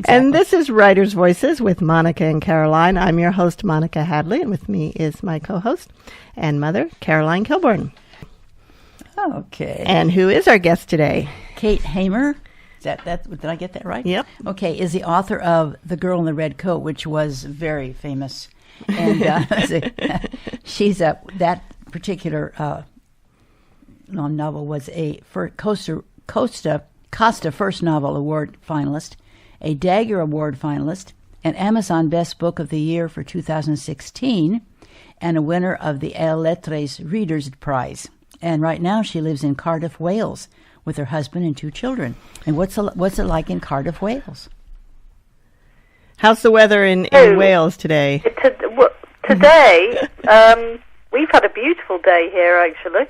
And this is Writer's Voices with Monica and Caroline. I'm your host, Monica Hadley, and with me is my co-host and mother, Caroline Kilborn. Okay. And who is our guest today? Kate Hamer. Did I get that right? Yep. Okay, is the author of The Girl in the Red Coat, which was very famous. And she's that particular novel was a Costa First Novel Award finalist, a Dagger Award finalist, an Amazon Best Book of the Year for 2016, and a winner of the Elle Lettres Readers Prize. And right now she lives in Cardiff, Wales, with her husband and 2 children. And what's it like in Cardiff, Wales? How's the weather in Wales today? Today, we've had a beautiful day here, actually.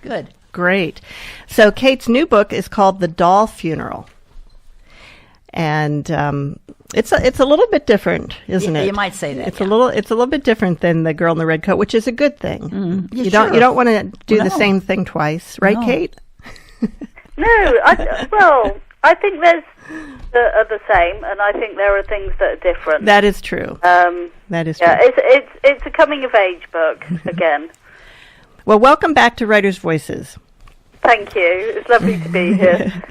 Good. Great. So Kate's new book is called The Doll Funeral. And it's a little bit different, isn't it? You might say that. It's a little bit different than The Girl in the Red Coat, which is a good thing. Mm, you don't want to do the same thing twice, right, No. Kate? No, I think there's the same, and I think there are things that are different. That is true. That is true. Yeah, it's a coming of age book again. Well, welcome back to Writer's Voices. Thank you. It's lovely to be here.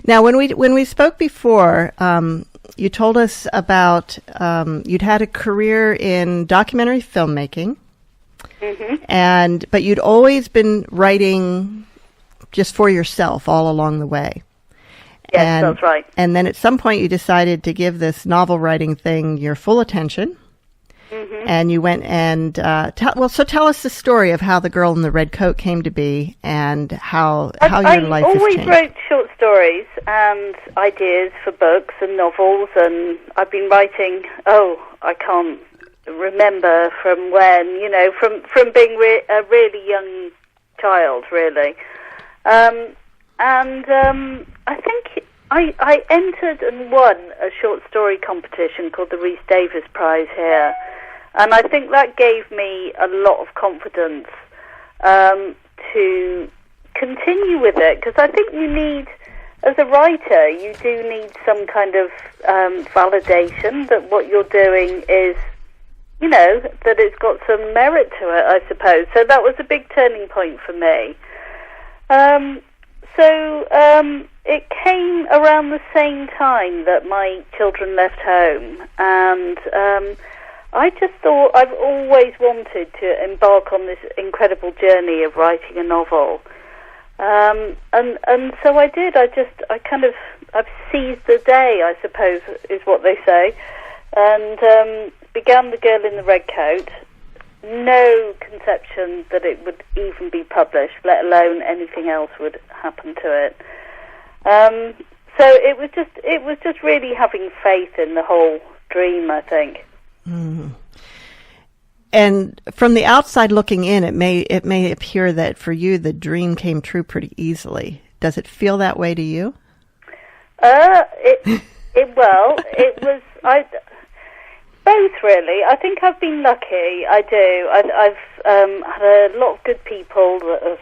Now, when we spoke before, you told us about you'd had a career in documentary filmmaking, but you'd always been writing just for yourself all along the way. Yes, that's right. And then at some point you decided to give this novel writing thing your full attention. And you went and tell us the story of how The Girl in the Red Coat came to be and how your life has changed. I always wrote short stories and ideas for books and novels, and I've been writing. I can't remember from when. From being a really young child, really. I think I entered and won a short story competition called the Rhys Davies Prize here. And I think that gave me a lot of confidence to continue with it, because I think you need, as a writer, you do need some kind of validation that what you're doing is, that it's got some merit to it, I suppose. So that was a big turning point for me. It came around the same time that my children left home, and I just thought I've always wanted to embark on this incredible journey of writing a novel. And so I did. I've seized the day, I suppose, is what they say, and began The Girl in the Red Coat. No conception that it would even be published, let alone anything else would happen to it. So it was just really having faith in the whole dream, I think. Mm. And from the outside looking in, it may appear that for you the dream came true pretty easily. Does it feel that way to you? It was. Both, really. I think I've been lucky. I do. I've had a lot of good people that have,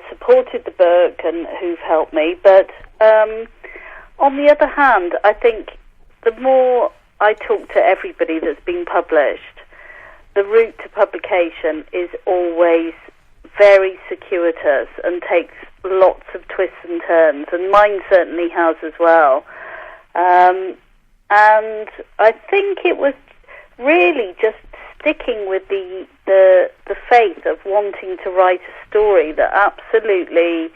supported the book and who've helped me. But on the other hand, I think the more I talk to everybody that's been published, the route to publication is always very circuitous and takes lots of twists and turns, and mine certainly has as well. And I think it was really just sticking with the faith of wanting to write a story that absolutely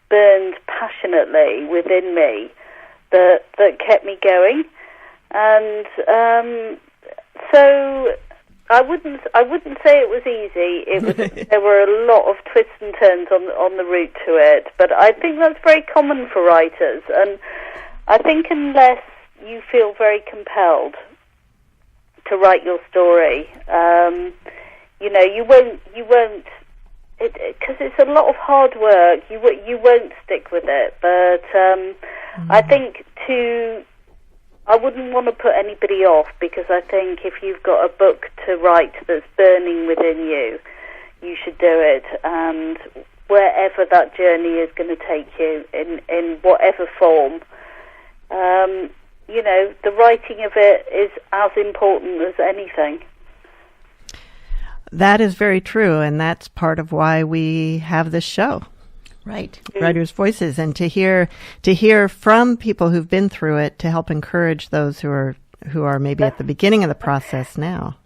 burned passionately within me that kept me going. And so I wouldn't say it was easy. There were a lot of twists and turns on the route to it, but I think that's very common for writers. And I think unless you feel very compelled to write your story, you won't, because it's a lot of hard work. You won't stick with it. But I think I wouldn't want to put anybody off, because I think if you've got a book to write that's burning within you, you should do it. And wherever that journey is going to take you, in whatever form, the writing of it is as important as anything. That is very true, and that's part of why we have this show. Right. Writers' Voices, and to hear from people who've been through it to help encourage those who are maybe at the beginning of the process now.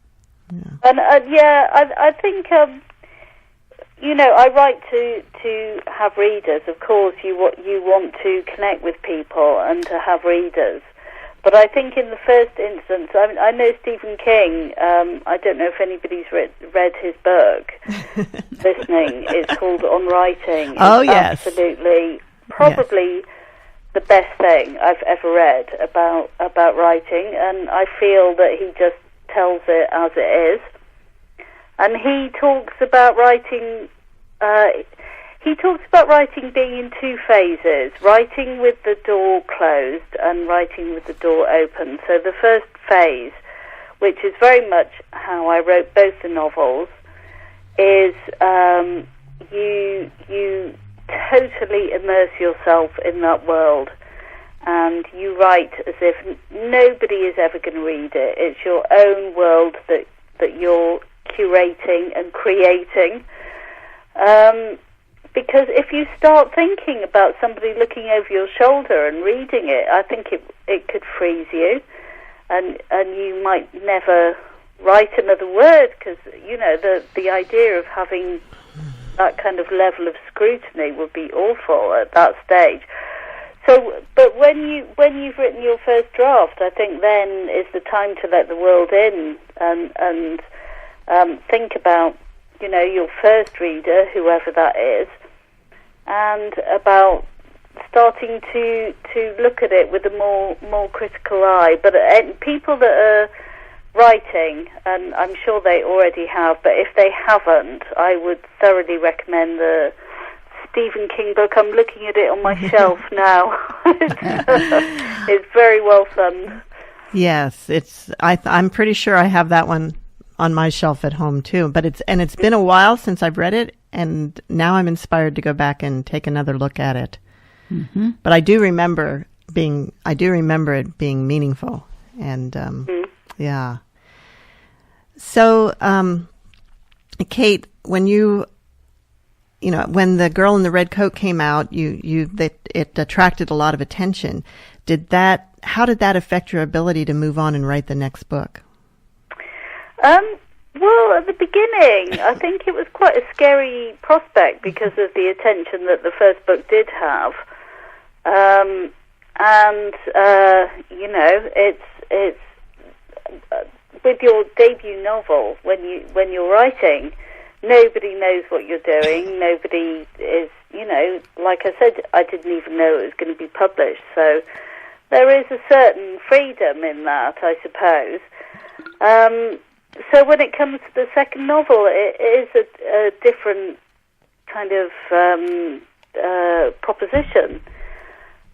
Yeah. And I think I write to have readers. Of course, you want to connect with people and to have readers. But I think in the first instance, I know Stephen King. I don't know if anybody's read his book. Listening, it's called On Writing. Oh, it's yes, absolutely, probably the best thing I've ever read about writing, and I feel that he just tells it as it is. And he talks about writing. He talks about writing being in two phases, writing with the door closed and writing with the door open. So the first phase, which is very much how I wrote both the novels, is you totally immerse yourself in that world, and you write as if nobody is ever going to read it. It's your own world that you're curating and creating. Because if you start thinking about somebody looking over your shoulder and reading it, I think it could freeze you, and you might never write another word, because the idea of having that kind of level of scrutiny would be awful at that stage. So, but when you've written your first draft, I think then is the time to let the world in and think about your first reader, whoever that is, and about starting to look at it with a more critical eye. But people that are writing, and I'm sure they already have, but if they haven't, I would thoroughly recommend the Stephen King book. I'm looking at it on my shelf now. It's very well done. Yes, I'm pretty sure I have that one on my shelf at home too. But it's been a while since I've read it, and now I'm inspired to go back and take another look at it. Mm-hmm. But I do remember it being meaningful, and yeah. So, Kate, when when The Girl in the Red Coat came out, it attracted a lot of attention. How did that affect your ability to move on and write the next book? Well, at the beginning, I think it was quite a scary prospect because of the attention that the first book did have. It's with your debut novel, when you're writing, nobody knows what you're doing. Nobody is, like I said, I didn't even know it was going to be published. So there is a certain freedom in that, I suppose. So when it comes to the second novel, it is a different kind of proposition.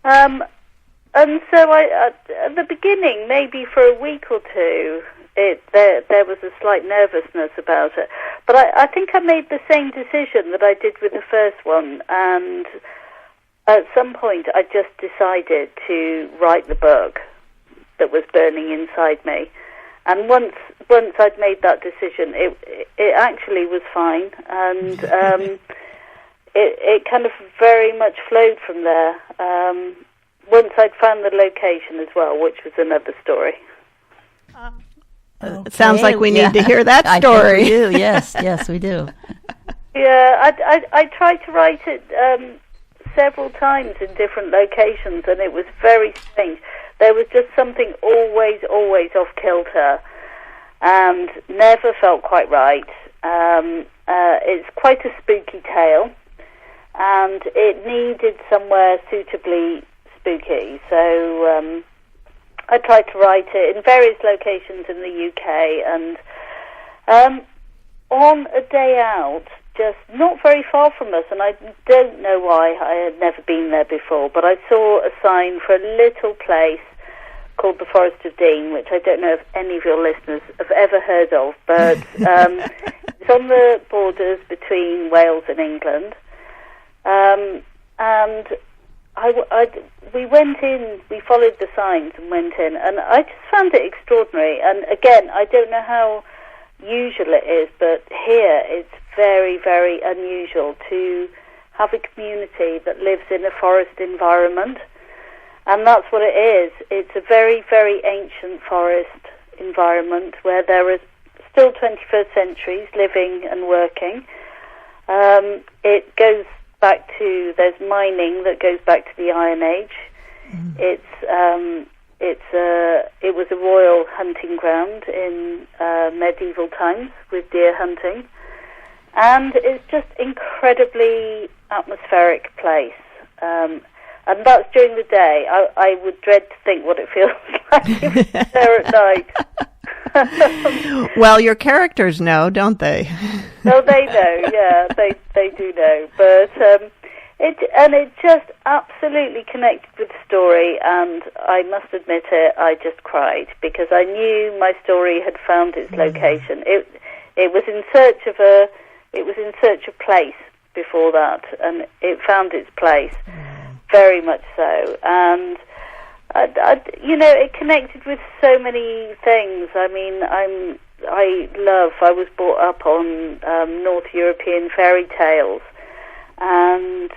And so at the beginning, maybe for a week or two, there was a slight nervousness about it. But I think I made the same decision that I did with the first one, and at some point I just decided to write the book that was burning inside me. And once I'd made that decision, it actually was fine, and it kind of very much flowed from there. Once I'd found the location as well, which was another story. It sounds like we need to hear that story. I think we do. Yes, we do. Yeah, I tried to write it several times in different locations, and it was very strange. There was just something always off kilter, and never felt quite right. It's quite a spooky tale, and it needed somewhere suitably spooky. So I tried to write it in various locations in the UK, and on a day out, just not very far from us, and I don't know why, I had never been there before, but I saw a sign for a little place called the Forest of Dean, which I don't know if any of your listeners have ever heard of, but it's on the borders between Wales and England, and we went in, we followed the signs and went in, and I just found it extraordinary. And again, I don't know how usual it is, but here it's very, very unusual to have a community that lives in a forest environment. And that's what it is. It's a very, very ancient forest environment where there are still 21st centuries living and working. It goes back to, there's mining that goes back to the Iron Age. It was a royal hunting ground in medieval times with deer hunting, and it's just incredibly atmospheric place. And that's during the day. I would dread to think what it feels like if it's there at night. Well, your characters know, don't they? Oh, they know, yeah, they do know. But it just absolutely connected with the story, and I must admit I just cried because I knew my story had found its location. It was in search of place before that, and it found its place, very much so. And it connected with so many things. I mean, I was brought up on North European fairy tales, and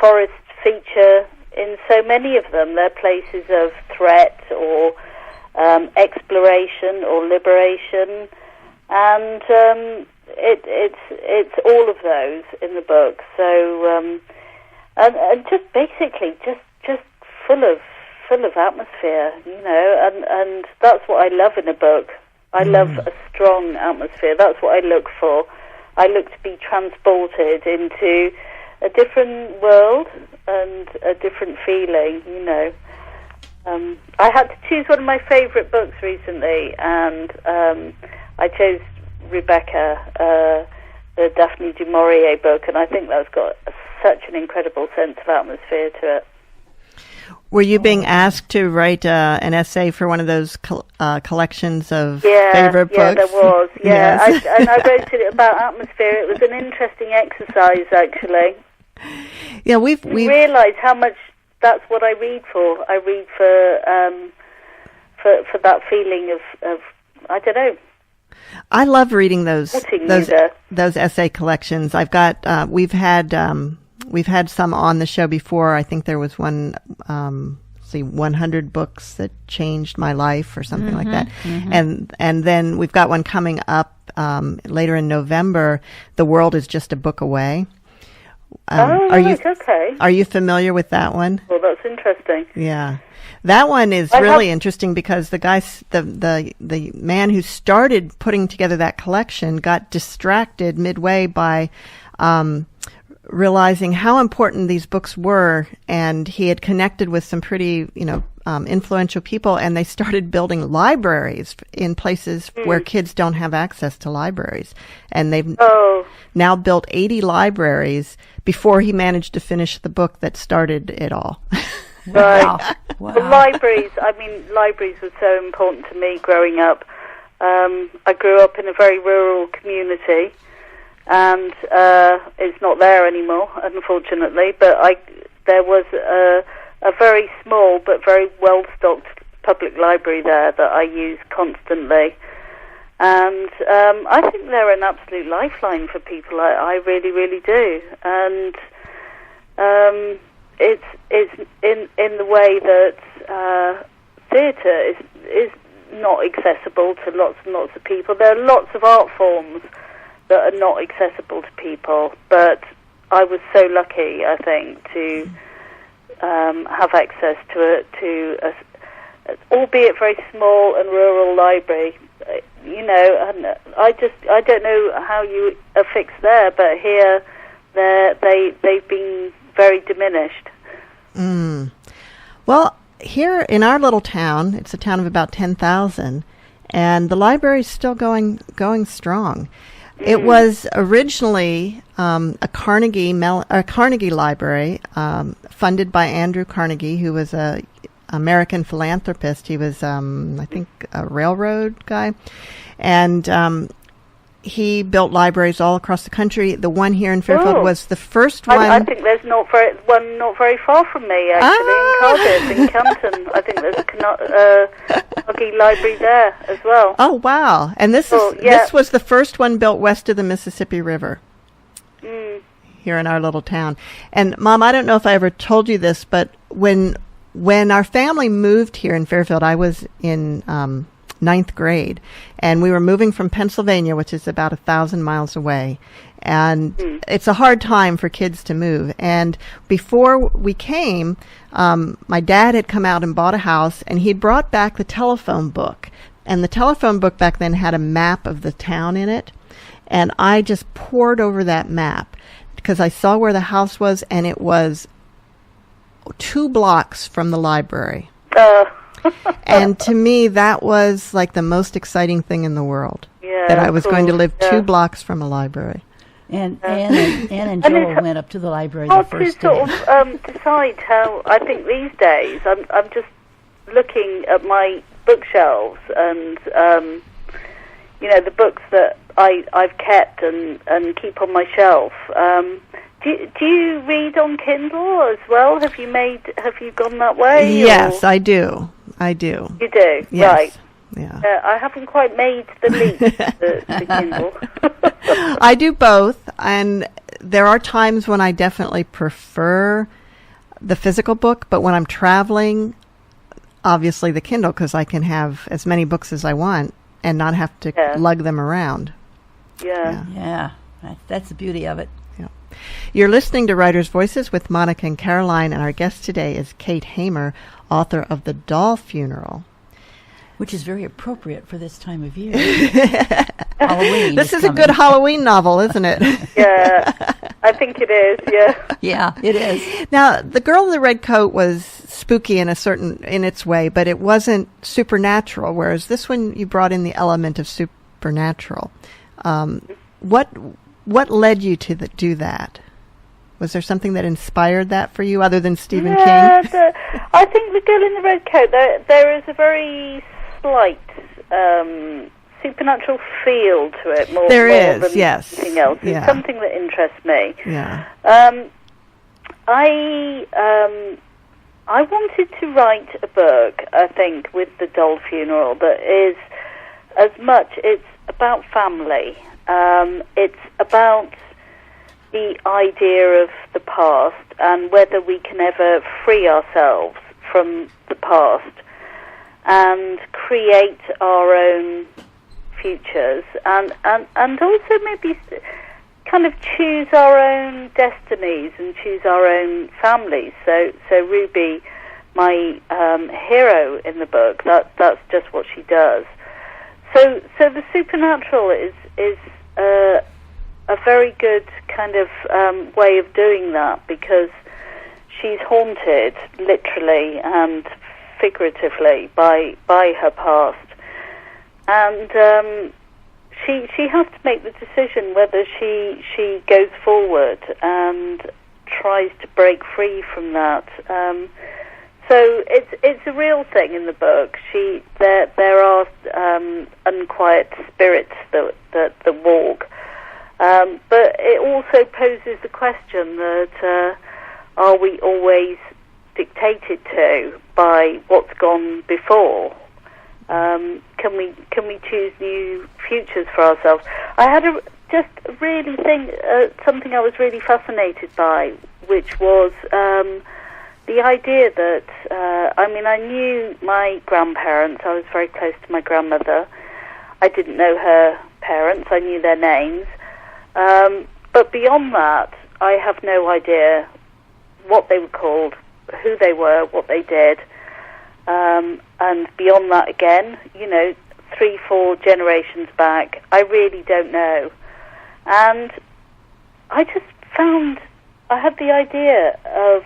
forests feature in so many of them. They're places of threat or exploration or liberation, and it's all of those in the book. So and just basically just full of atmosphere, and that's what I love in a book. I love a strong atmosphere. That's what I look for. I look to be transported into a different world and a different feeling, I had to choose one of my favourite books recently, and I chose Rebecca, the Daphne du Maurier book, and I think that's got such an incredible sense of atmosphere to it. Were you being asked to write an essay for one of those collections of favorite books? Yeah, there was. Yeah, yes. I wrote it about atmosphere. It was an interesting exercise, actually. Yeah, we realise how much that's what I read for. I read for that feeling of I don't know. I love reading those essay collections. I've got we've had some on the show before. I think there was one 100 books that changed my life or something like that. And then we've got one coming up later in November. The World is Just a Book Away. Okay. Are you familiar with that one? Well, that's interesting. Yeah. That one is really interesting because the man who started putting together that collection got distracted midway by realizing how important these books were, and he had connected with some pretty, influential people, and they started building libraries in places where kids don't have access to libraries. And they've now built 80 libraries before he managed to finish the book that started it all. Right. Wow. The libraries were so important to me growing up. I grew up in a very rural community, and it's not there anymore, unfortunately, but there was a very small but very well-stocked public library there that I use constantly. And I think they're an absolute lifeline for people. I really, really do. And it's in the way that theatre is not accessible to lots and lots of people. There are lots of art forms that are not accessible to people, but I was so lucky, I think, to have access to a albeit very small and rural library. And I don't know how you are fixed there, but here they've been very diminished. Well, here in our little town, it's a town of about 10,000, and the library is still going strong. It was originally a Carnegie library funded by Andrew Carnegie, who was a American philanthropist. He was, I think, a railroad guy, and he built libraries all across the country. The one here in Fairfield Oh. was the first one. I think there's one not very far from me, actually, in Cardiff, in Campton. I think there's a Carnegie Library there as well. Oh, wow. And this was the first one built west of the Mississippi River here in our little town. And, Mom, I don't know if I ever told you this, but when our family moved here in Fairfield, I was in ninth grade, and we were moving from Pennsylvania, which is about 1,000 miles away. And it's a hard time for kids to move. And before we came, my dad had come out and bought a house, and he'd brought back the telephone book. And the telephone book back then had a map of the town in it. And I just pored over that map because I saw where the house was, and it was 2 blocks from the library. And to me, that was like the most exciting thing in the world. Yeah, that I was going to live 2 yeah. blocks from a library. And Anne and Joel went up to the library the Hard to first sort day. of decide how. I think these days I'm just looking at my bookshelves and the books that I've kept and keep on my shelf. Do you read on Kindle as well? Have you gone that way? Yes, I do. You do? Yes. Right. Yeah. I haven't quite made the leap to Kindle. I do both, and there are times when I definitely prefer the physical book, but when I'm traveling, obviously the Kindle, because I can have as many books as I want and not have to lug them around. Yeah. That's the beauty of it. You're listening to Writers' Voices with Monica and Caroline, and our guest today is Kate Hamer, author of The Doll Funeral. Which is very appropriate for this time of year. Halloween. This is coming. a good Halloween novel, isn't it? Yeah, I think it is, yeah. Yeah, it is. Now, The Girl in the Red Coat was spooky in its way, but it wasn't supernatural, whereas this one you brought in the element of supernatural. What led you to do that? Was there something that inspired that for you, other than Stephen King? I think The Girl in the Red Coat, there is a very slight supernatural feel to it, more than anything else. It's something that interests me. Yeah. I wanted to write a book, I think, with The Doll Funeral that is as much, it's about family. It's about the idea of the past and whether we can ever free ourselves from the past and create our own futures and also maybe kind of choose our own destinies and choose our own families. So Ruby, my hero in the book, that's just what she does. So the supernatural is a very good kind of way of doing that, because she's haunted literally and figuratively by her past, and she has to make the decision whether she goes forward and tries to break free from that. So it's a real thing in the book. There are unquiet spirits that walk, but it also poses the question that are we always dictated to by what's gone before? Can we choose new futures for ourselves? I had something I was really fascinated by, which was the idea that, I knew my grandparents. I was very close to my grandmother. I didn't know her parents. I knew their names. But beyond that, I have no idea what they were called, who they were, what they did. And beyond that again, 3-4 generations back, I really don't know. And I just I had the idea of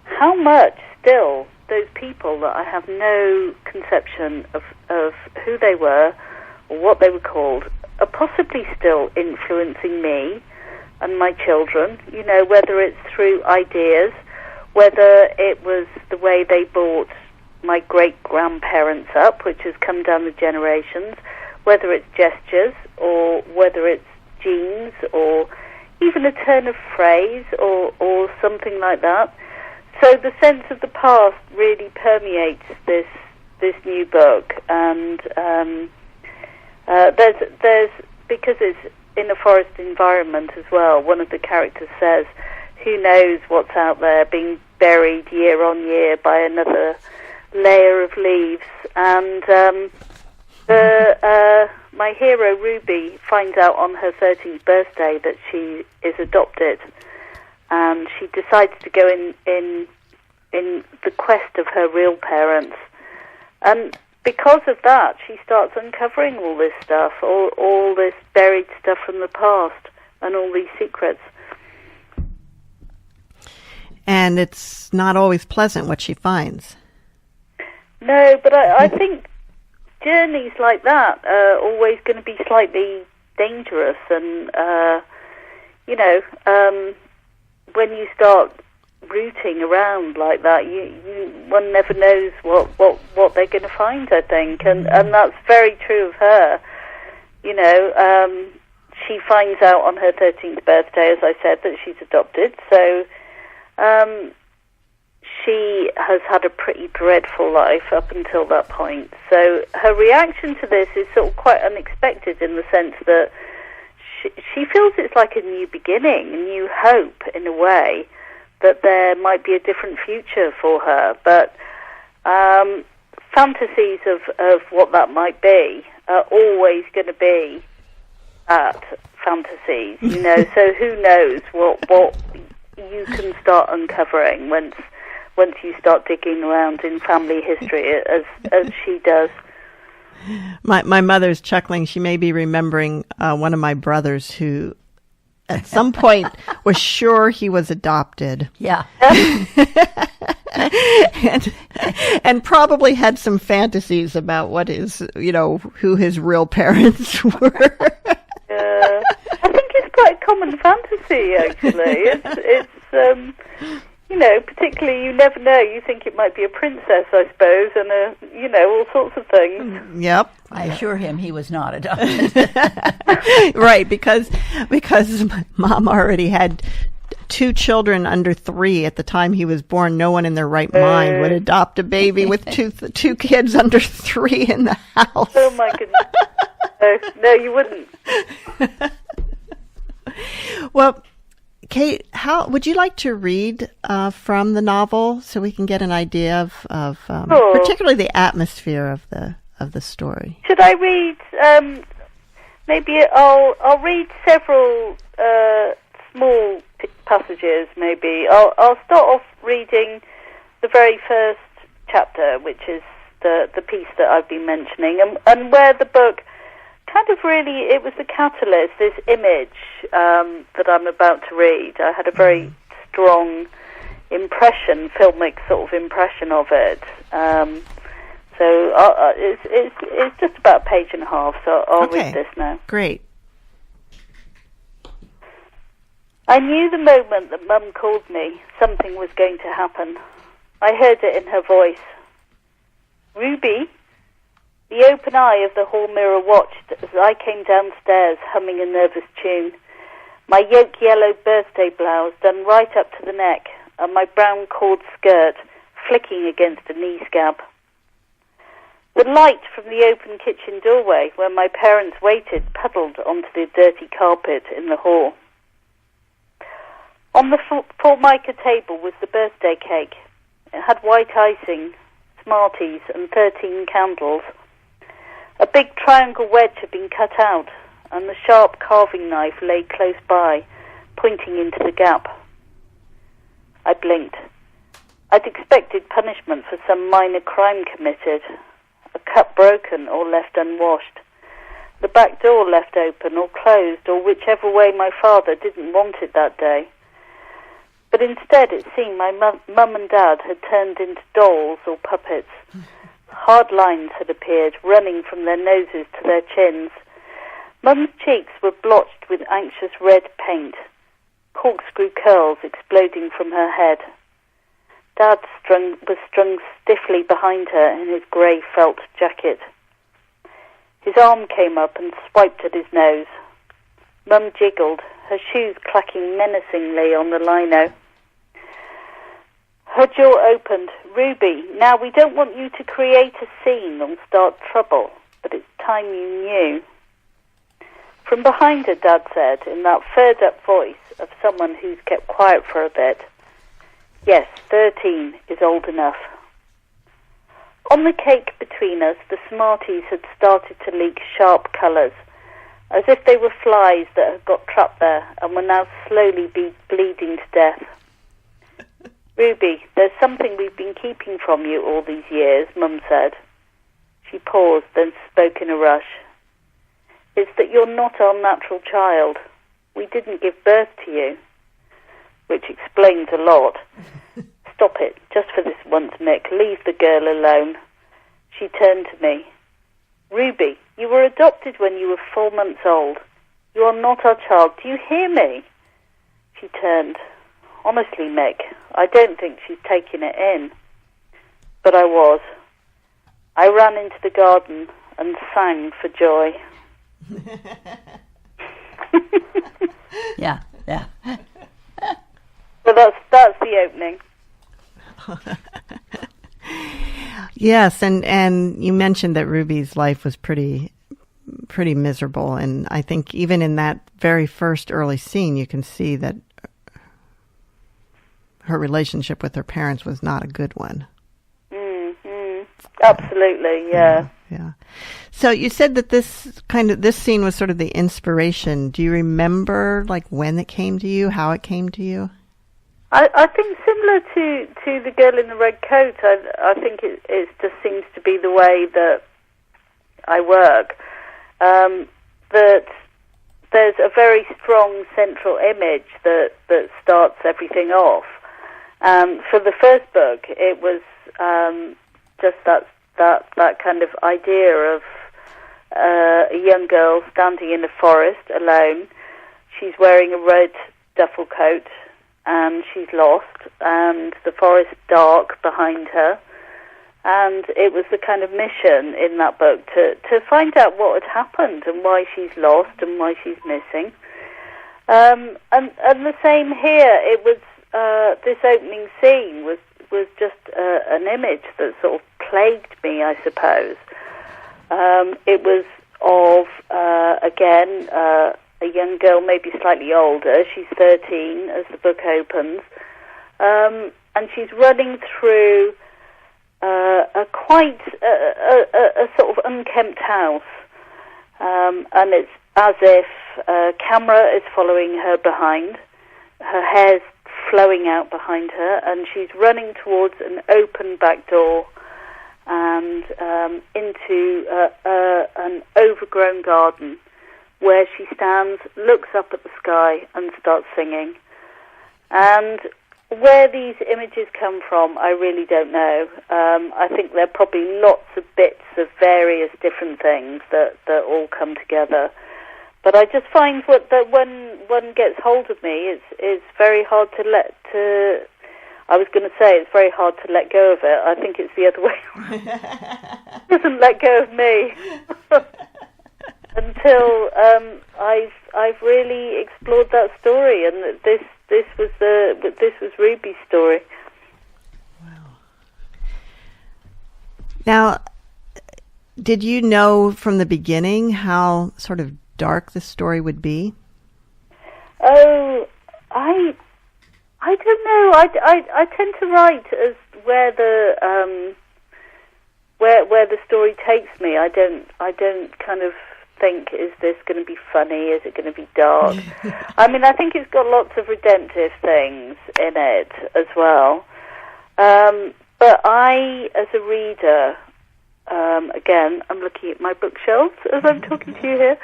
how much still those people that I have no conception of who they were or what they were called are possibly still influencing me and my children, whether it's through ideas, whether it was the way they brought my great-grandparents up, which has come down the generations, whether it's gestures or whether it's genes or even a turn of phrase or something like that. So the sense of the past really permeates this new book, and there's because it's in a forest environment as well. One of the characters says, "Who knows what's out there, being buried year on year by another layer of leaves?" And my hero Ruby finds out on her 13th birthday that she is adopted, and she decides to go in the quest of her real parents. And because of that, she starts uncovering all this stuff, all this buried stuff from the past, and all these secrets. And it's not always pleasant what she finds. No, but I think journeys like that are always going to be slightly dangerous, and when you start rooting around like that, one never knows what they're going to find, I think, and that's very true of her. She finds out on her 13th birthday, as I said, that she's adopted, so she has had a pretty dreadful life up until that point. So her reaction to this is sort of quite unexpected, in the sense that she feels it's like a new beginning, a new hope, in a way, that there might be a different future for her. But fantasies of what that might be are always going to be fantasies, so who knows what you can start uncovering once you start digging around in family history, as she does. My mother's chuckling. She may be remembering one of my brothers who at some point was sure he was adopted. Yeah. and probably had some fantasies about what his, who his real parents were. I think it's quite a common fantasy, actually. It's particularly, you never know. You think it might be a princess, I suppose, and all sorts of things. Yep. I assure him he was not adopted. Right, because Mom already had 2 children under 3 at the time he was born. No one in their right mind would adopt a baby with two kids under 3 in the house. Oh my goodness! No, you wouldn't. Well, Kate, how would you like to read from the novel so we can get an idea of particularly the atmosphere of the story? Should I read? Maybe I'll read several small passages. Maybe I'll start off reading the very first chapter, which is the piece that I've been mentioning, and where the book kind of really, it was the catalyst, this image that I'm about to read. I had a very strong impression, filmic sort of impression of it. So it's just about a page and a half, so I'll read this now. Great. I knew the moment that Mum called me, something was going to happen. I heard it in her voice. Ruby? The open eye of the hall mirror watched as I came downstairs humming a nervous tune. My yolk yellow birthday blouse done right up to the neck, and my brown cord skirt flicking against a knee scab. The light from the open kitchen doorway where my parents waited puddled onto the dirty carpet in the hall. On the formica table was the birthday cake. It had white icing, Smarties, and 13 candles. A big triangle wedge had been cut out, and the sharp carving knife lay close by, pointing into the gap. I blinked. I'd expected punishment for some minor crime committed, a cup broken or left unwashed, the back door left open or closed, or whichever way my father didn't want it that day. But instead it seemed my mum and dad had turned into dolls or puppets. Hard lines had appeared, running from their noses to their chins. Mum's cheeks were blotched with anxious red paint, corkscrew curls exploding from her head. Dad was strung stiffly behind her in his grey felt jacket. His arm came up and swiped at his nose. Mum jiggled, her shoes clacking menacingly on the lino. Her jaw opened. Ruby, now we don't want you to create a scene or start trouble, but it's time you knew. From behind her, Dad said, in that furred-up voice of someone who's kept quiet for a bit, yes, 13 is old enough. On the cake between us, the Smarties had started to leak sharp colours, as if they were flies that had got trapped there and were now slowly bleeding to death. Ruby, there's something we've been keeping from you all these years, Mum said. She paused, then spoke in a rush. It's that you're not our natural child. We didn't give birth to you. Which explains a lot. Stop it, just for this once, Mick. Leave the girl alone. She turned to me. Ruby, you were adopted when you were 4 months old. You are not our child. Do you hear me? She turned. Honestly, Mick, I don't think she's taking it in. But I was. I ran into the garden and sang for joy. Yeah. So that's the opening. Yes, and you mentioned that Ruby's life was pretty miserable, and I think even in that very first early scene, you can see that her relationship with her parents was not a good one. Absolutely, yeah. Yeah. So you said that this scene was sort of the inspiration. Do you remember like when it came to you, how it came to you? I think similar to the girl in the red coat. I think it just seems to be the way that I work. That there's a very strong central image that starts everything off. For the first book, it was just that kind of idea of a young girl standing in a forest alone. She's wearing a red duffel coat and she's lost, and the forest dark behind her. And it was the kind of mission in that book to find out what had happened and why she's lost and why she's missing. And the same here. It was this opening scene was just an image that sort of plagued me, I suppose. It was of again a young girl, maybe slightly older. She's 13 as the book opens, and she's running through a sort of unkempt house, and it's as if a camera is following her behind. Her hair's flowing out behind her, and she's running towards an open back door and into an overgrown garden, where she stands, looks up at the sky, and starts singing. And where these images come from, I really don't know. I think there are probably lots of bits of various different things that all come together. But I just find that when one gets hold of me, it's very hard to I was going to say it's very hard to let go of it. I think it's the other way around. It doesn't let go of me until I've really explored that story, and this was Ruby's story. Wow. Now, did you know from the beginning how sort of dark the story would be? Oh, I don't know. I tend to write as where the story takes me. I don't kind of think, is this going to be funny? Is it going to be dark? I mean, I think it's got lots of redemptive things in it as well. But I, as a reader, again, I'm looking at my bookshelves as I'm talking to you here.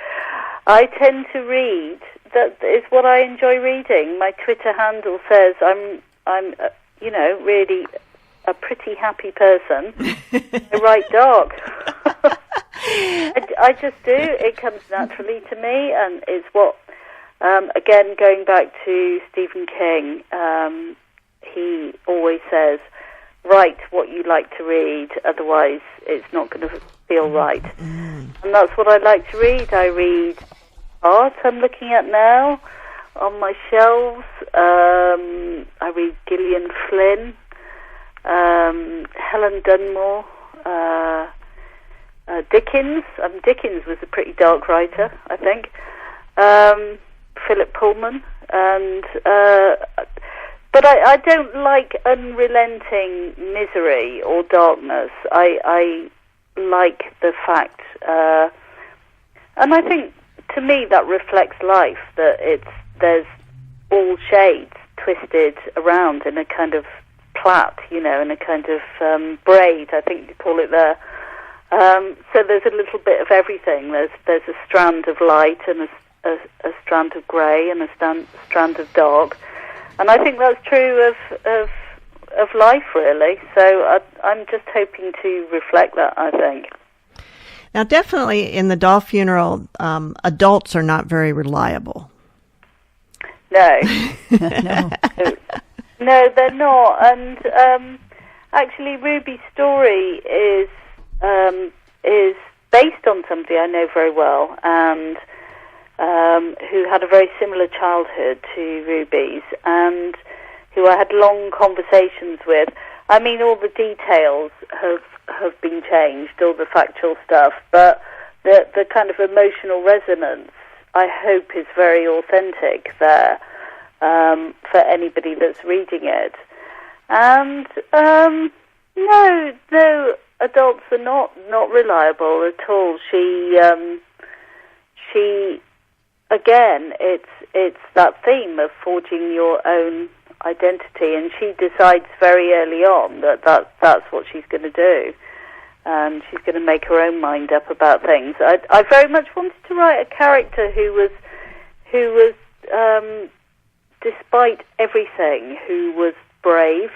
I tend to read. That is what I enjoy reading. My Twitter handle says I'm really a pretty happy person. I write dark. I just do. It comes naturally to me, and it's what, again, going back to Stephen King, he always says, write what you like to read, otherwise it's not going to feel right. And that's what I like to read. I read art I'm looking at now on my shelves. I read Gillian Flynn, Helen Dunmore, Dickens. Dickens was a pretty dark writer, I think. Philip Pullman, and but I don't like unrelenting misery or darkness. I like the fact, and I think to me that reflects life. That there's all shades twisted around in a kind of plait, in a kind of braid, I think you call it there. So there's a little bit of everything. There's a strand of light and a strand of grey and a strand of dark, and I think that's true of life, really. So I'm just hoping to reflect that, I think. Now, definitely in the doll funeral, adults are not very reliable. No. No. No, they're not. And actually, Ruby's story is based on somebody I know very well, and who had a very similar childhood to Ruby's, and who I had long conversations with. I mean, all the details have been changed, all the factual stuff, but the kind of emotional resonance, I hope, is very authentic there for anybody that's reading it. And no, adults are not reliable at all. She again, it's that theme of forging your own identity, and she decides very early on that's what she's going to do, and she's going to make her own mind up about things. I very much wanted to write a character who was despite everything, who was brave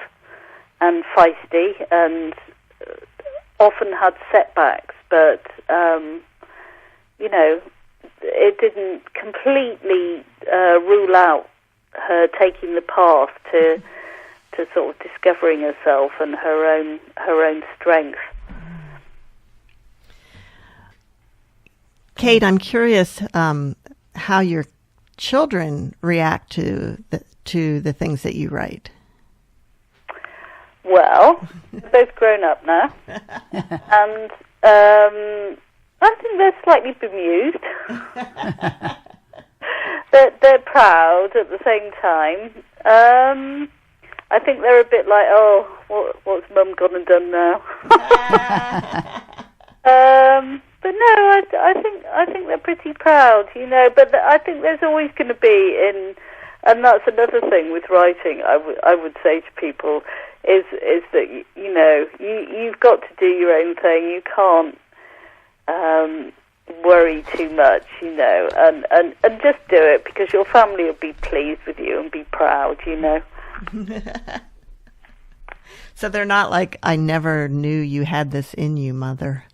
and feisty and often had setbacks, but it didn't completely rule out her taking the path to sort of discovering herself and her own strength. Kate, I'm curious how your children react to the things that you write. Well, they're both grown up now, and I think they're slightly bemused. They're proud at the same time. I think they're a bit like, what's Mum gone and done now? But no, I think they're pretty proud, But I think there's always going to be and that's another thing with writing. I would say to people is that you've got to do your own thing. You can't worry too much, and just do it because your family will be pleased with you and be proud, So they're not like, I never knew you had this in you, Mother.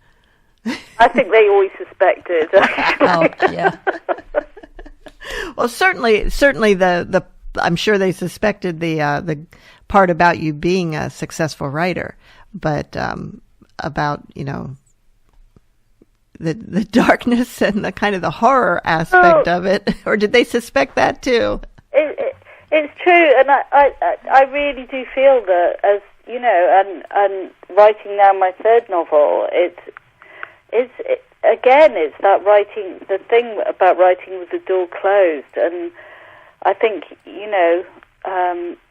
I think they always suspected. Oh, yeah. Well, certainly the I'm sure they suspected the part about you being a successful writer, but about the darkness and the kind of the horror aspect of it, or did they suspect that too? It's true, and I really do feel that, as and writing now my third novel, it's that writing, the thing about writing with the door closed, and I think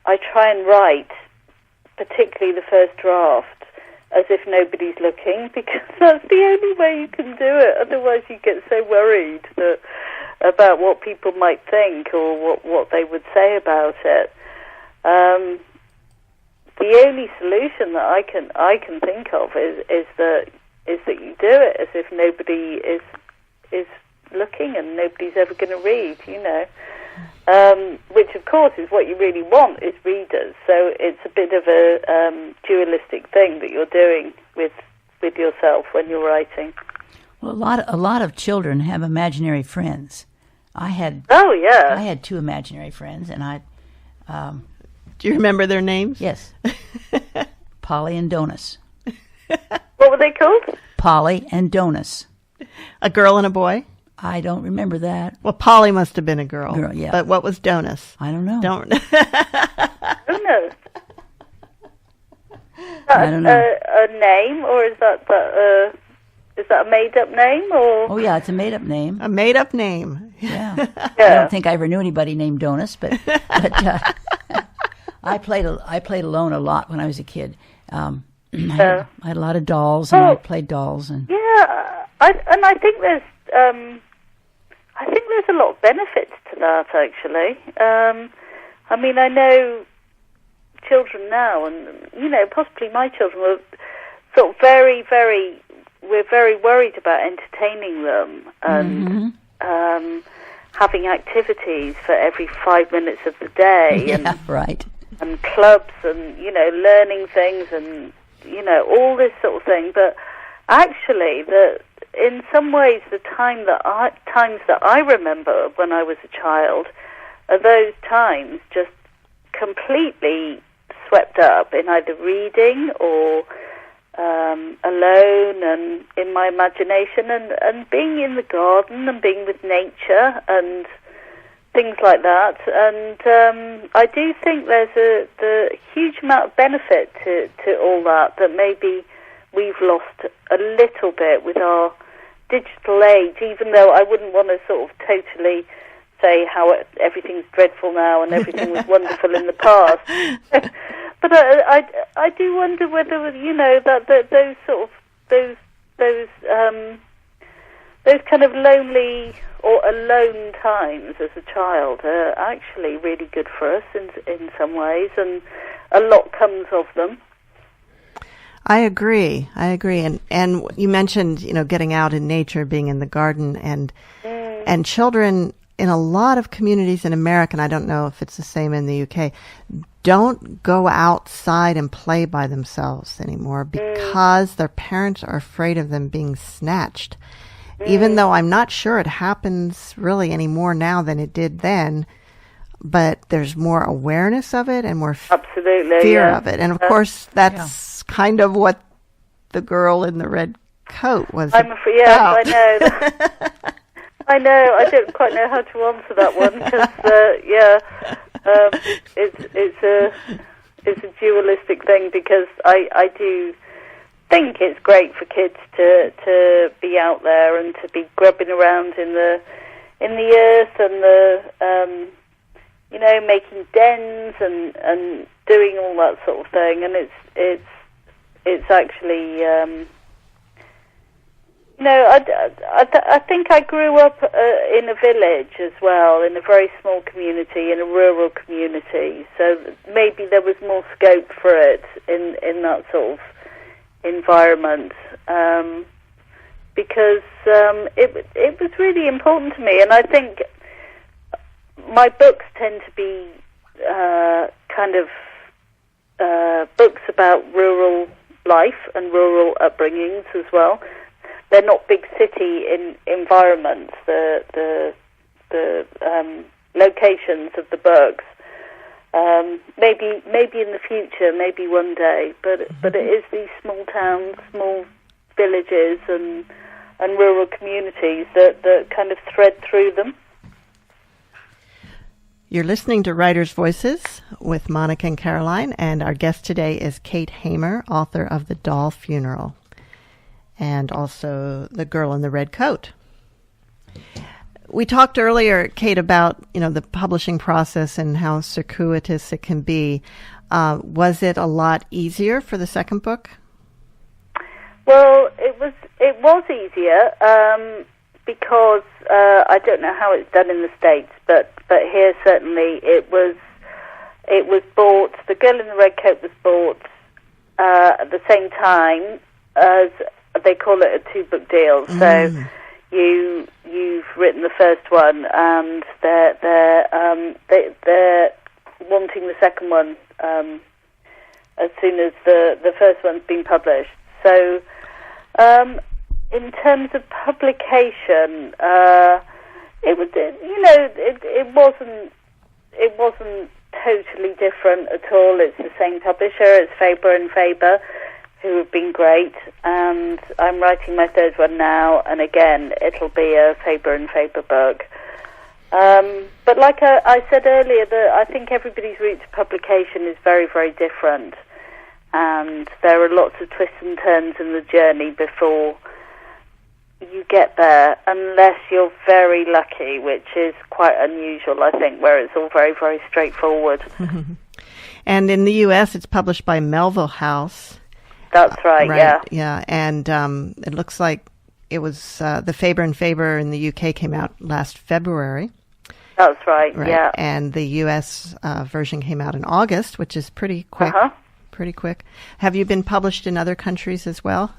I try and write, particularly the first draft, as if nobody's looking, because that's the only way you can do it. Otherwise you get so worried about what people might think or what they would say about it. The only solution that I can think of is that you do it as if nobody is looking and nobody's ever going to read, which of course is what you really want, is readers. So it's a bit of a dualistic thing that you're doing with yourself when you're writing. Well, a lot of children have imaginary friends. I had two imaginary friends, and do you remember their names? Yes. Polly and Donus. What were they called? Polly and Donus. A girl and a boy? I don't remember that. Well, Polly must have been a girl. Yeah. But what was Donus? I don't know. Who knows? I don't know. A name, or is that a made-up name, or? Oh yeah, it's a made-up name. A made-up name. Yeah. I don't think I ever knew anybody named Donus, but I played alone a lot when I was a kid. I had a lot of dolls, and I played dolls, and I think there's a lot of benefits to that, actually. I mean, I know children now, and possibly my children were sort of we're very worried about entertaining them and having activities for every 5 minutes of the day, and clubs, and learning things, and all this sort of thing. But actually, in some ways, the times that I remember when I was a child are those times just completely swept up in either reading or alone and in my imagination, and being in the garden and being with nature and things like that. And I do think there's a huge amount of benefit to all that maybe we've lost a little bit with our digital age, even though I wouldn't want to sort of totally say how everything's dreadful now and everything was wonderful in the past. But I do wonder whether that those sort of those kind of lonely or alone times as a child are actually really good for us in some ways, and a lot comes of them. I agree. And you mentioned, getting out in nature, being in the garden, and children in a lot of communities in America, and I don't know if it's the same in the UK, don't go outside and play by themselves anymore because their parents are afraid of them being snatched. Even though I'm not sure it happens really any more now than it did then, but there's more awareness of it and more fear of it. And of course, that's kind of what the girl in the red coat was about. I know. I know. I don't quite know how to answer that one because, it's a dualistic thing, because I do think it's great for kids to be out there and to be grubbing around in the earth and making dens and doing all that sort of thing, and it's actually I think I grew up in a village as well, in a very small community, in a rural community, so maybe there was more scope for it in that sort of environment, because it was really important to me. And I think my books tend to be kind of books about rural life and rural upbringings as well. They're not big city environments. The locations of the books. Maybe in the future, maybe one day, but it is these small towns, small villages, and rural communities that kind of thread through them. You're listening to Writers' Voices with Monica and Caroline, and our guest today is Kate Hamer, author of The Doll Funeral, and also The Girl in the Red Coat. We talked earlier, Kate, about the publishing process and how circuitous it can be. Was it a lot easier for the second book? Well, it was easier because I don't know how it's done in the States, but here certainly it was bought. The Girl in the Red Coat was bought at the same time as, they call it a two-book deal. So you've written the first one, and they're wanting the second one as soon as the first one's been published. So in terms of publication, it was it wasn't totally different at all. It's the same publisher. It's Faber and Faber, who have been great. And I'm writing my third one now, and again, it'll be a Faber and Faber book. But like I said earlier, I think everybody's route to publication is very, very different. And there are lots of twists and turns in the journey before you get there, unless you're very lucky, which is quite unusual, I think, where it's all very, very straightforward. And in the U.S., it's published by Melville House. That's right, yeah. Yeah, and it looks like it was the Faber and Faber in the U.K. came out last February. That's right, yeah. And the U.S. Version came out in August, which is pretty quick. Pretty quick. Have you been published in other countries as well?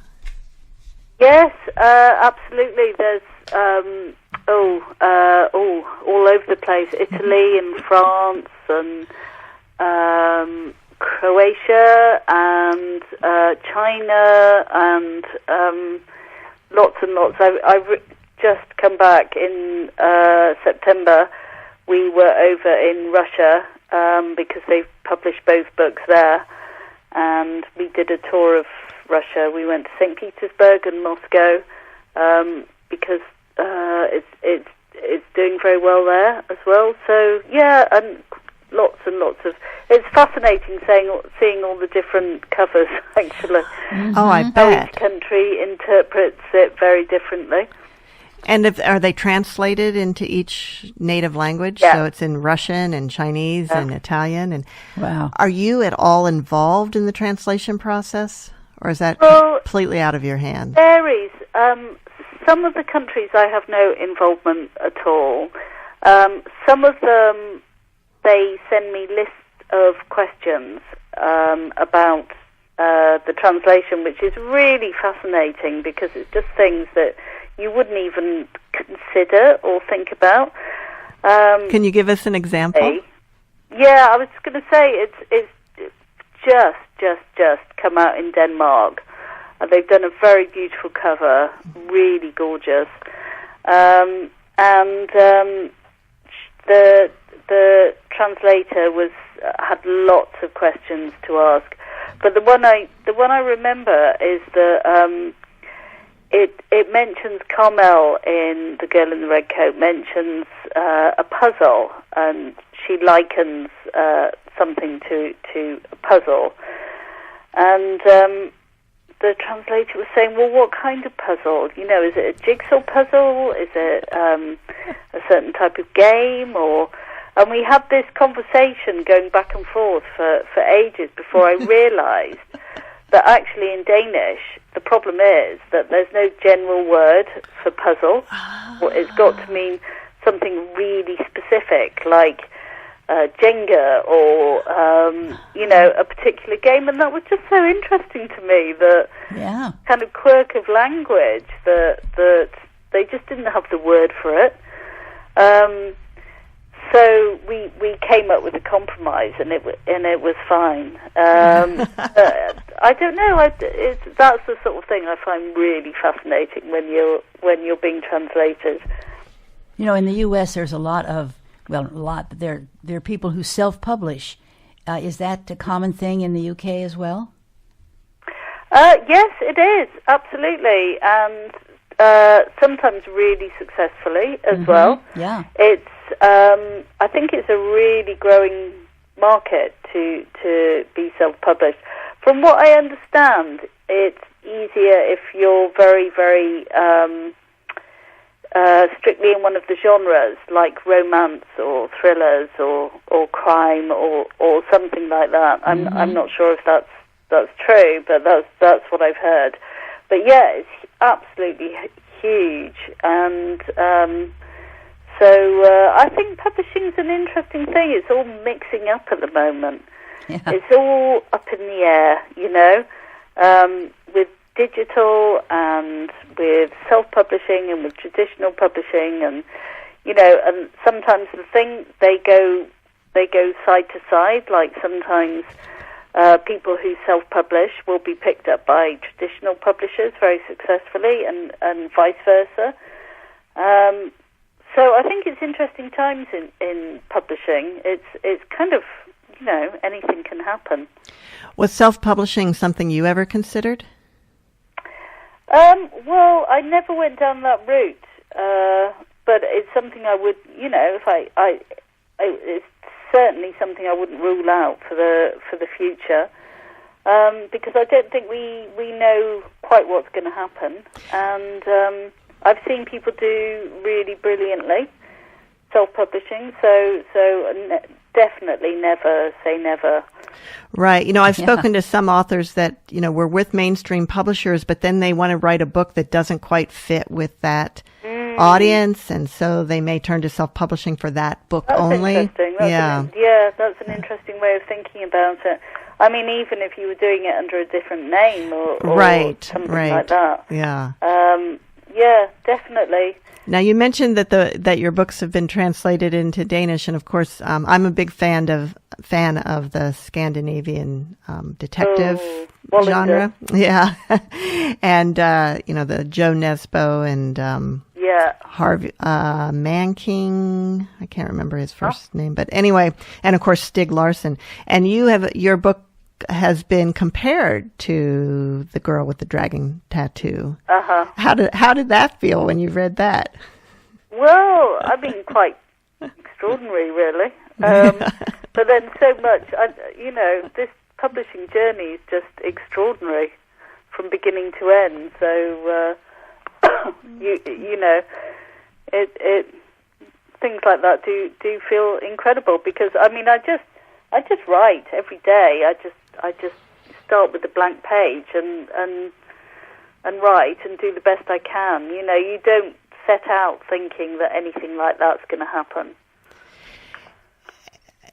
Yes, absolutely. There's all over the place. Italy and France and Croatia and China and lots and lots. I've just come back in September. We were over in Russia because they've published both books there, and we did a tour of Russia. We went to St. Petersburg and Moscow because it's doing very well there as well. So yeah, and lots of. It's fascinating seeing all the different covers. Actually, Oh, I bet. Each country interprets it very differently. And are they translated into each native language? Yeah. So it's in Russian and Chinese and Italian. And Wow. are you at all involved in the translation process, or is that Well, completely out of your hand? Varies. Some of the countries I have no involvement at all. Some of them, they send me lists of questions about the translation, which is really fascinating because it's just things that you wouldn't even consider or think about. Can you give us an example? Yeah, I was going to say it's just come out in Denmark. They've done a very beautiful cover, really gorgeous, and the translator had lots of questions to ask. But the one I remember is that it mentions Carmel in The Girl in the Red Coat mentions a puzzle, and she likens something to a puzzle, and the translator was saying, well, what kind of puzzle? You know, is it a jigsaw puzzle? Is it a certain type of game? And we had this conversation going back and forth for ages before I realised that actually in Danish, the problem is that there's no general word for puzzle. It's got to mean something really specific, like Jenga or, a particular game. And that was just so interesting to me, that kind of quirk of language, that they just didn't have the word for it. So we came up with a compromise, and it was fine. I don't know. That's the sort of thing I find really fascinating when you're being translated. You know, in the U.S., there's but there are people who self-publish. Is that a common thing in the U.K. as well? Yes, it is, absolutely, and sometimes really successfully as well. Yeah, it's. I think it's a really growing market to be self-published. From what I understand, it's easier if you're very, very strictly in one of the genres, like romance or thrillers or crime or something like that. I'm not sure if that's true, but that's what I've heard. But yeah, it's absolutely huge, and so I think publishing is an interesting thing. It's all mixing up at the moment. Yeah. It's all up in the air, with digital and with self-publishing and with traditional publishing, and and sometimes they go side to side. Like sometimes people who self-publish will be picked up by traditional publishers very successfully, and vice versa. So I think it's interesting times in publishing. It's kind of anything can happen. Was self-publishing something you ever considered? Well, I never went down that route, but it's something I would, it's certainly something I wouldn't rule out for the future, because I don't think we know quite what's going to happen, and I've seen people do really brilliantly self-publishing, so definitely never say never. Right. I've spoken to some authors that, were with mainstream publishers, but then they want to write a book that doesn't quite fit with that audience, and so they may turn to self-publishing for that book only. Interesting. That's an interesting way of thinking about it. I mean, even if you were doing it under a different name or something like that. Yeah. Yeah, definitely. Now, you mentioned that your books have been translated into Danish, and of course, I'm a big fan of the Scandinavian detective genre. Yeah, and the Joe Nesbo and Harvey Manking. I can't remember his first name, but anyway, and of course Stig Larsson. And your book has been compared to The Girl with the Dragon Tattoo. How did that feel when you read that? Well, I mean, quite extraordinary, really. But then so much, this publishing journey is just extraordinary from beginning to end. So, it things like that do feel incredible, because I mean, I just write every day. I just start with a blank page and write and do the best I can. You don't set out thinking that anything like that's going to happen.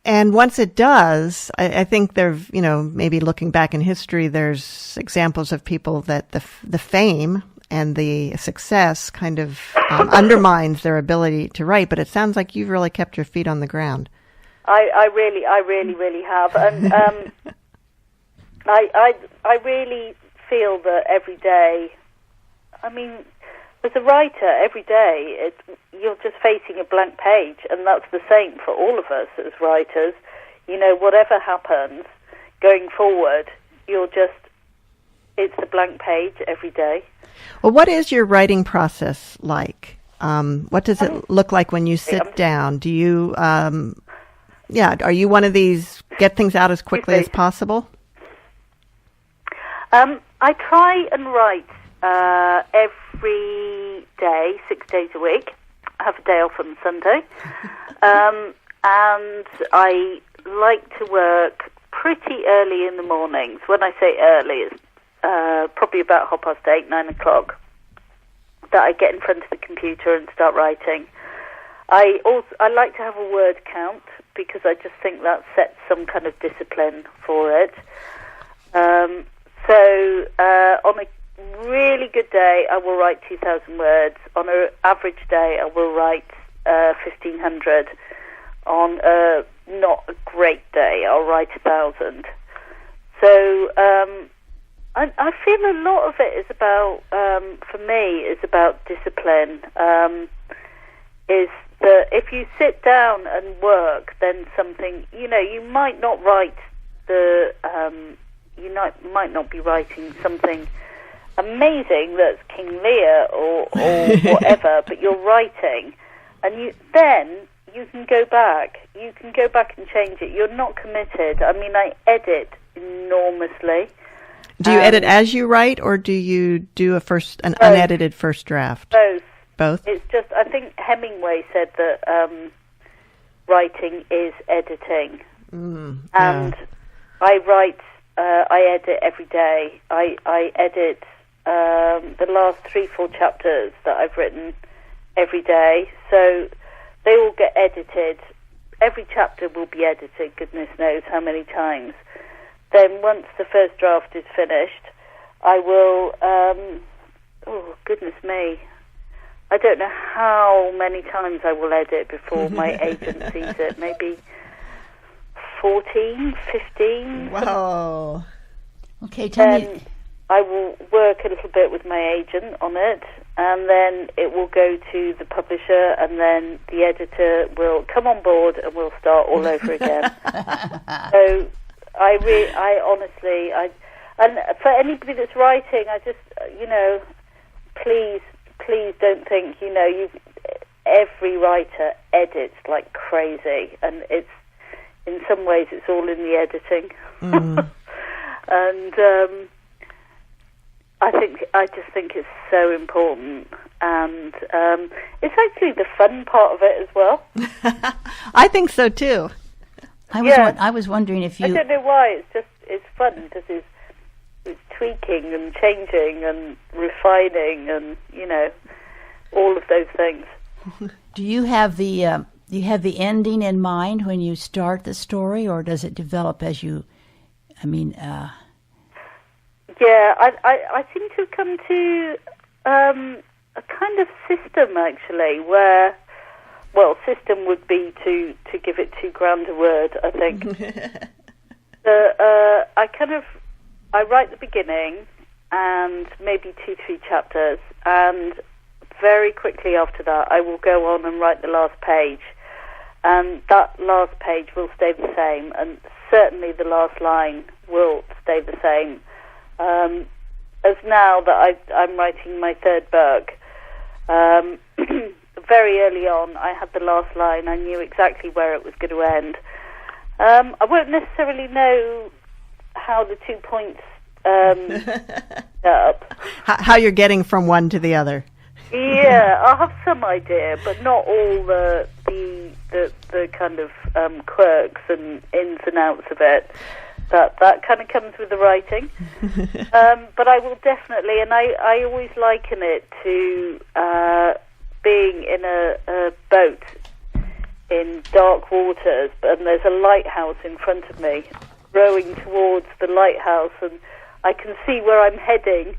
And once it does, I think maybe looking back in history, there's examples of people that the fame and the success kind of undermines their ability to write. But it sounds like you've really kept your feet on the ground. I really have, and I really feel that every day. I mean, as a writer, every day you're just facing a blank page, and that's the same for all of us as writers. Whatever happens going forward, it's a blank page every day. Well, what is your writing process like? What does it look like when you sit down? Do you, are you one of these get things out as quickly as possible? I try and write every day, 6 days a week. I have a day off on Sunday. And I like to work pretty early in the mornings. When I say early, it's probably about 8:30, 9 o'clock, that I get in front of the computer and start writing. I like to have a word count, because I just think that sets some kind of discipline for it. So on a really good day, I will write 2,000 words. On an average day, I will write 1,500. On a not a great day, I'll write 1,000. So I feel a lot of it is about, for me, is about discipline. Is that if you sit down and work, then something, you might not write might not be writing something amazing that's King Lear or whatever, but you're writing, and then you can go back and change it. You're not committed. I mean, I edit enormously. Do you edit as you write, or do you do an unedited first draft? Both. It's just, I think Hemingway said that writing is editing, and I write. I edit every day. I edit the last 3-4 chapters that I've written every day. So they all get edited. Every chapter will be edited, goodness knows how many times. Then once the first draft is finished, I will, oh, goodness me, I don't know how many times I will edit before my agent sees it. Maybe 14, 15. Whoa. Okay, tell me. I will work a little bit with my agent on it, and then it will go to the publisher, and then the editor will come on board, and we'll start all over again. So I honestly, and for anybody that's writing, I just, please don't think, every writer edits like crazy, and it's, in some ways, it's all in the editing. And I just think it's so important, and it's actually the fun part of it as well. I think so too. I was wondering if you... I don't know why, it's fun, because it's tweaking and changing and refining and, all of those things. Do you have the ending in mind when you start the story, or does it develop as you... Yeah, I seem to have come to a kind of system, actually, where, well, system would be to give it too grand a word, I think. I write the beginning and maybe 2-3 chapters, and very quickly after that I will go on and write the last page, and that last page will stay the same, and certainly the last line will stay the same. As now that I'm writing my third book, very early on I had the last line. I knew exactly where it was going to end. I won't necessarily know how the 2 points up. How you're getting from one to the other. Yeah, I'll have some idea, but not all the kind of quirks and ins and outs of it. That kind of comes with the writing. But I will definitely, and I always liken it to being in a boat in dark waters, and there's a lighthouse in front of me, rowing towards the lighthouse, and I can see where I'm heading,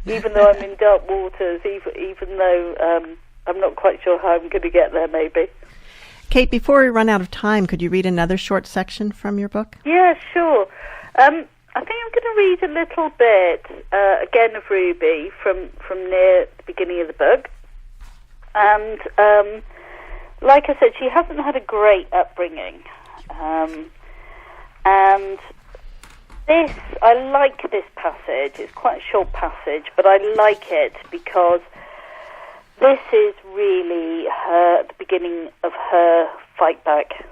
even though I'm in dark waters, even though I'm not quite sure how I'm going to get there, maybe. Kate, before we run out of time, could you read another short section from your book? Yeah, sure. I think I'm going to read a little bit, again, of Ruby from near the beginning of the book. And like I said, she hasn't had a great upbringing. And this, I like this passage. It's quite a short passage, but I like it because this is really the beginning of her fight back.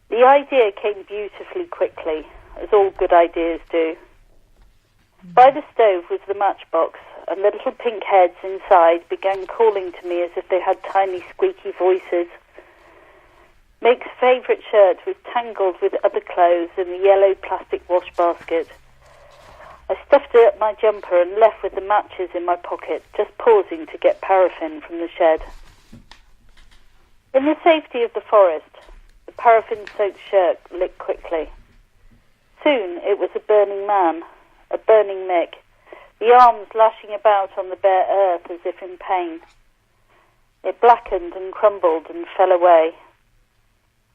The idea came beautifully quickly, as all good ideas do. By the stove was the matchbox, and the little pink heads inside began calling to me as if they had tiny squeaky voices. Mick's favourite shirt was tangled with other clothes in the yellow plastic wash basket. I stuffed it up my jumper and left with the matches in my pocket, just pausing to get paraffin from the shed. In the safety of the forest, the paraffin-soaked shirt lit quickly. Soon it was a burning man, a burning Mick, the arms lashing about on the bare earth as if in pain. It blackened and crumbled and fell away.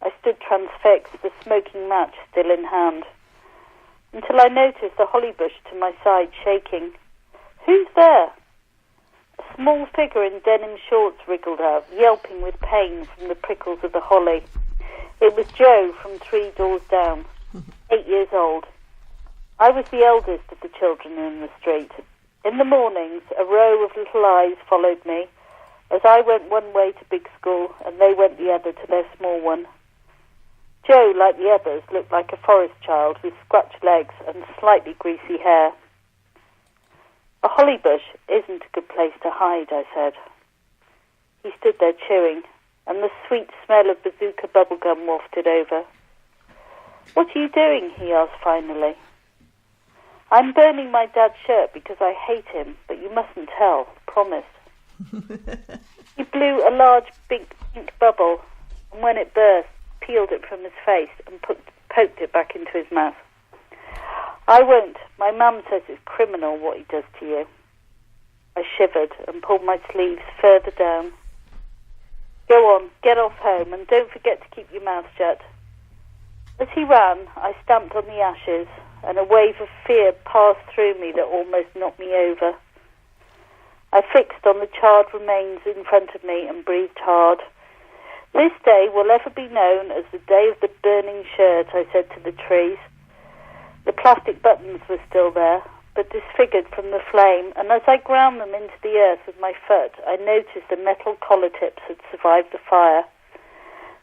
I stood transfixed, the smoking match still in hand, until I noticed a holly bush to my side shaking. Who's there? A small figure in denim shorts wriggled out, yelping with pain from the prickles of the holly. It was Joe from 3 doors down, 8 years old. I was the eldest of the children in the street. In the mornings, a row of little eyes followed me, as I went one way to big school and they went the other to their small one. Joe, like the others, looked like a forest child with scratched legs and slightly greasy hair. A holly bush isn't a good place to hide, I said. He stood there chewing, and the sweet smell of bazooka bubblegum wafted over. What are you doing? He asked finally. I'm burning my dad's shirt because I hate him, but you mustn't tell, promise. He blew a large big pink bubble, and when it burst, peeled it from his face and poked it back into his mouth. I won't. My mum says it's criminal what he does to you. I shivered and pulled my sleeves further down. Go on, get off home, and don't forget to keep your mouth shut. As he ran, I stamped on the ashes, and a wave of fear passed through me that almost knocked me over. I fixed on the charred remains in front of me and breathed hard. This day will ever be known as the day of the burning shirt, I said to the trees. The plastic buttons were still there, but disfigured from the flame, and as I ground them into the earth with my foot, I noticed the metal collar tips had survived the fire.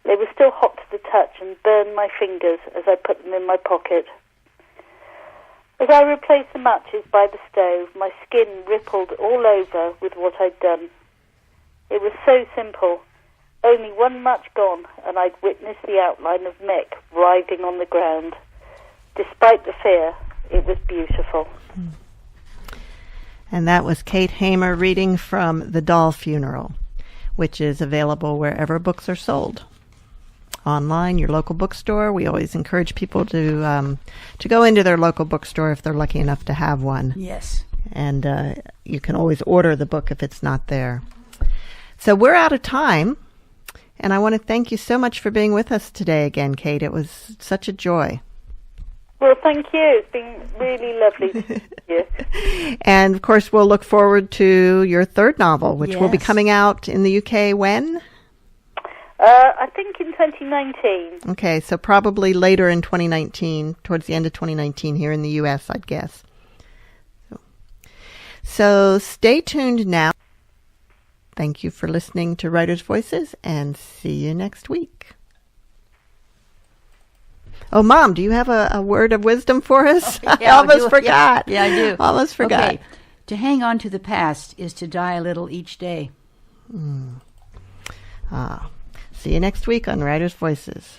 They were still hot to the touch and burned my fingers as I put them in my pocket. As I replaced the matches by the stove, my skin rippled all over with what I'd done. It was so simple. Only one match gone, and I'd witnessed the outline of Mick writhing on the ground. Despite the fear, it was beautiful. And that was Kate Hamer reading from The Doll Funeral, which is available wherever books are sold. Online, your local bookstore. We always encourage people to go into their local bookstore if they're lucky enough to have one. Yes. And you can always order the book if it's not there. So we're out of time, and I want to thank you so much for being with us today again, Kate. It was such a joy. Well, thank you. It's been really lovely to see you. And, of course, we'll look forward to your third novel, which will be Yes. coming out in the UK when? I think in 2019. Okay, so probably later in 2019, towards the end of 2019 here in the U.S., I'd guess. So stay tuned now. Thank you for listening to Writers' Voices, and see you next week. Oh, Mom, do you have a word of wisdom for us? Yeah, I almost forgot. Yeah, I do. Almost forgot. Okay. To hang on to the past is to die a little each day. See you next week on Writers' Voices.